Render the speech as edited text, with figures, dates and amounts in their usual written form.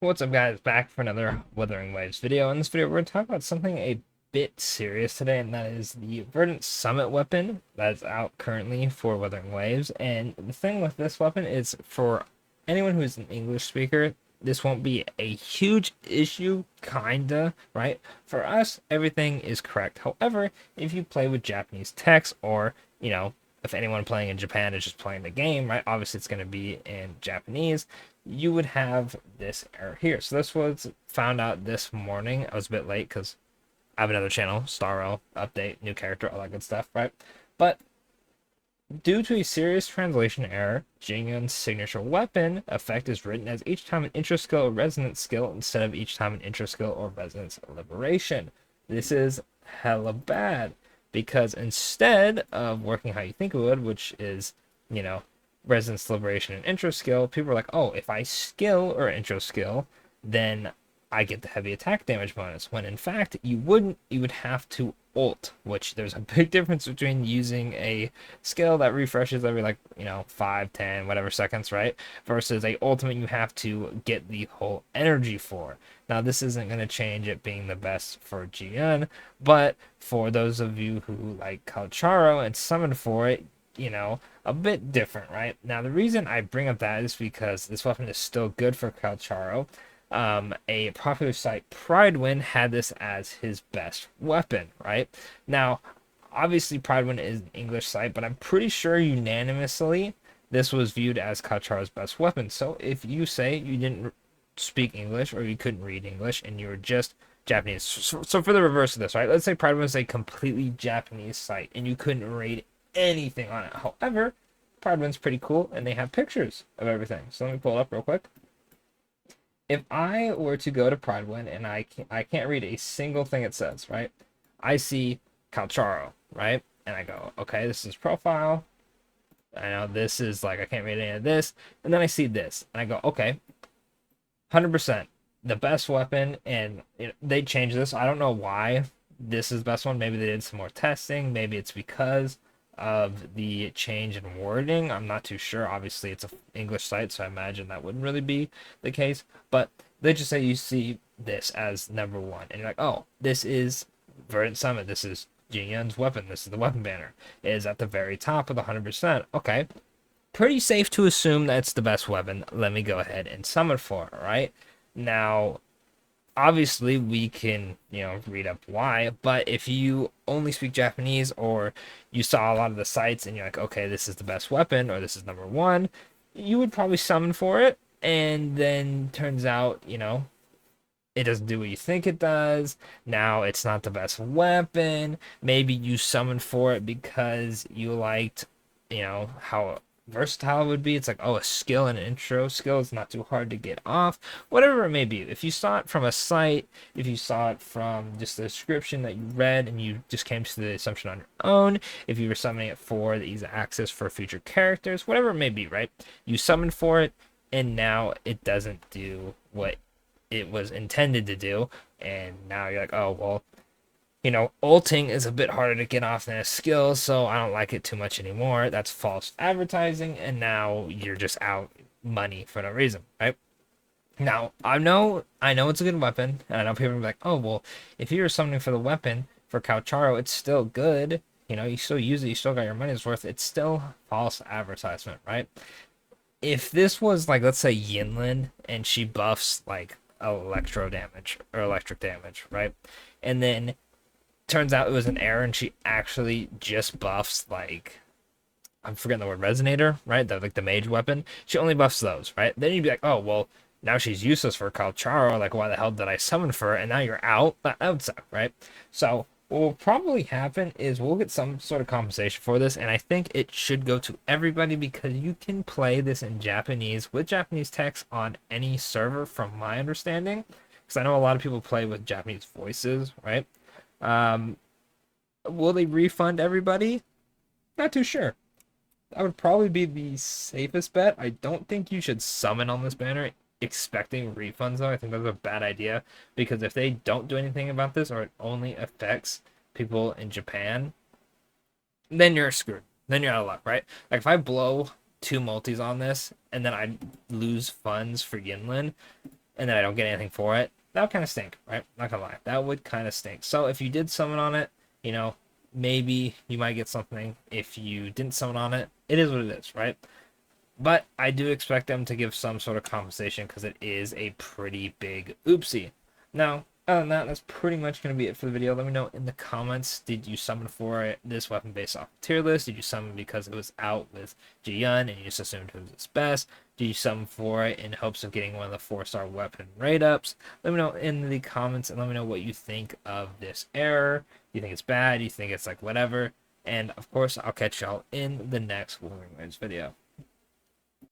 What's up, guys? Back for another Wuthering Waves video. In this video, we're going to talk about something a bit serious today, and that is the Verdant Summit weapon that's out currently for Wuthering Waves. And the thing with this weapon is, for anyone who's an English speaker, this won't be a huge issue, kinda, right? For us, everything is correct. However, if you play with Japanese text, or, if anyone playing in Japan is just playing the game, right? Obviously, it's going to be in Japanese. You would have this error here. So this was found out this morning. I was a bit late because I have another channel, Starro, update, new character, all that good stuff, right? But due to a serious translation error, JIYANS' signature weapon effect is written as each time an intro skill or resonance skill instead of each time an intro skill or resonance liberation. This is hella bad because instead of working how you think it would, which is, resonance liberation and intro skill, people are like, oh, if I skill or intro skill, then I get the heavy attack damage bonus. When in fact, you wouldn't. You would have to ult, which there's a big difference between using a skill that refreshes every 5, 10, whatever seconds, right? Versus a ultimate you have to get the whole energy for. Now, this isn't going to change it being the best for GN, but for those of you who like Calcharo and summon for it, a bit different, right? Now, the reason I bring up that is because this weapon is still good for Calcharo. A popular site, Pridewin, had this as his best weapon, right? Now, obviously, Pridewin is an English site, but I'm pretty sure unanimously this was viewed as Calcharo's best weapon. So if you say you didn't speak English or you couldn't read English and you were just Japanese, so for the reverse of this, right? Let's say Pridewin was a completely Japanese site and you couldn't read anything on it. However, Pridewin's pretty cool and they have pictures of everything. So let me pull it up real quick. If I were to go to Pridewin and I can't read a single thing it says, right? I see Calcharo, right? And I go, okay, this is profile. I know this is I can't read any of this. And then I see this and I go, okay, 100% the best weapon. And they changed this. I don't know why this is the best one. Maybe they did some more testing. Maybe it's because of the change in wording. I'm not too sure. Obviously, it's an English site, so I imagine that wouldn't really be the case. But they just say you see this as number one, and you're like, oh, this is Verdant Summit. This is JIYANS' weapon. This is the weapon banner. It is at the very top of the 100%. Okay, pretty safe to assume that's the best weapon. Let me go ahead and summon for it, right? Now, obviously we can read up why, but if you only speak Japanese or you saw a lot of the sites and you're like, okay, this is the best weapon or this is number one, you would probably summon for it, and then turns out it doesn't do what you think it does. Now it's not the best weapon. Maybe you summoned for it because you liked how versatile it would be. It's like, oh, a skill and an intro skill is not too hard to get off, whatever it may be. If you saw it from a site, if you saw it from just the description that you read and you just came to the assumption on your own, if you were summoning it for the ease of access for future characters, whatever it may be, right? You summoned for it and now it doesn't do what it was intended to do, and now you're like, oh, well, ulting is a bit harder to get off than a skill, so I don't like it too much anymore. That's false advertising, and now you're just out money for no reason, right? Now, I know it's a good weapon, and I know people are like, oh, well, if you're summoning for the weapon for Calcharo, it's still good. You still use it, you still got your money's worth. It's still false advertisement, right? If this was let's say Yinlin, and she buffs electro damage or electric damage, right? And then turns out it was an error and she actually just buffs I'm forgetting the word, resonator, right? The mage weapon. She only buffs those, right? Then you'd be like, oh, well, now she's useless for Calcharo. Why the hell did I summon for her? And now you're out. That would suck, right? So what will probably happen is we'll get some sort of compensation for this, and I think it should go to everybody because you can play this in Japanese with Japanese text on any server, from my understanding. Because I know a lot of people play with Japanese voices, right? Um, will they refund everybody? Not too sure. That would probably be the safest bet. I don't think you should summon on this banner expecting refunds, though. I think that's a bad idea because if they don't do anything about this or it only affects people in Japan, then you're screwed. Then you're out of luck, right? If I blow two multis on this and then I lose funds for Yinlin, and then I don't get anything for it, that would kind of stink, right? Not gonna lie, that would kind of stink. So if you did summon on it, you know, maybe you might get something. If you didn't summon on it, it is what it is, right? But I do expect them to give some sort of compensation because it is a pretty big oopsie. Now, other than that, that's pretty much going to be it for the video. Let me know in the comments, did you summon for this weapon based off tier list? Did you summon because it was out with JIYANS and you just assumed it was its best? Did you summon for it in hopes of getting one of the 4-star weapon rate-ups? Let me know in the comments and let me know what you think of this error. Do you think it's bad? Do you think it's like whatever? And of course, I'll catch y'all in the next WutheringWaves video.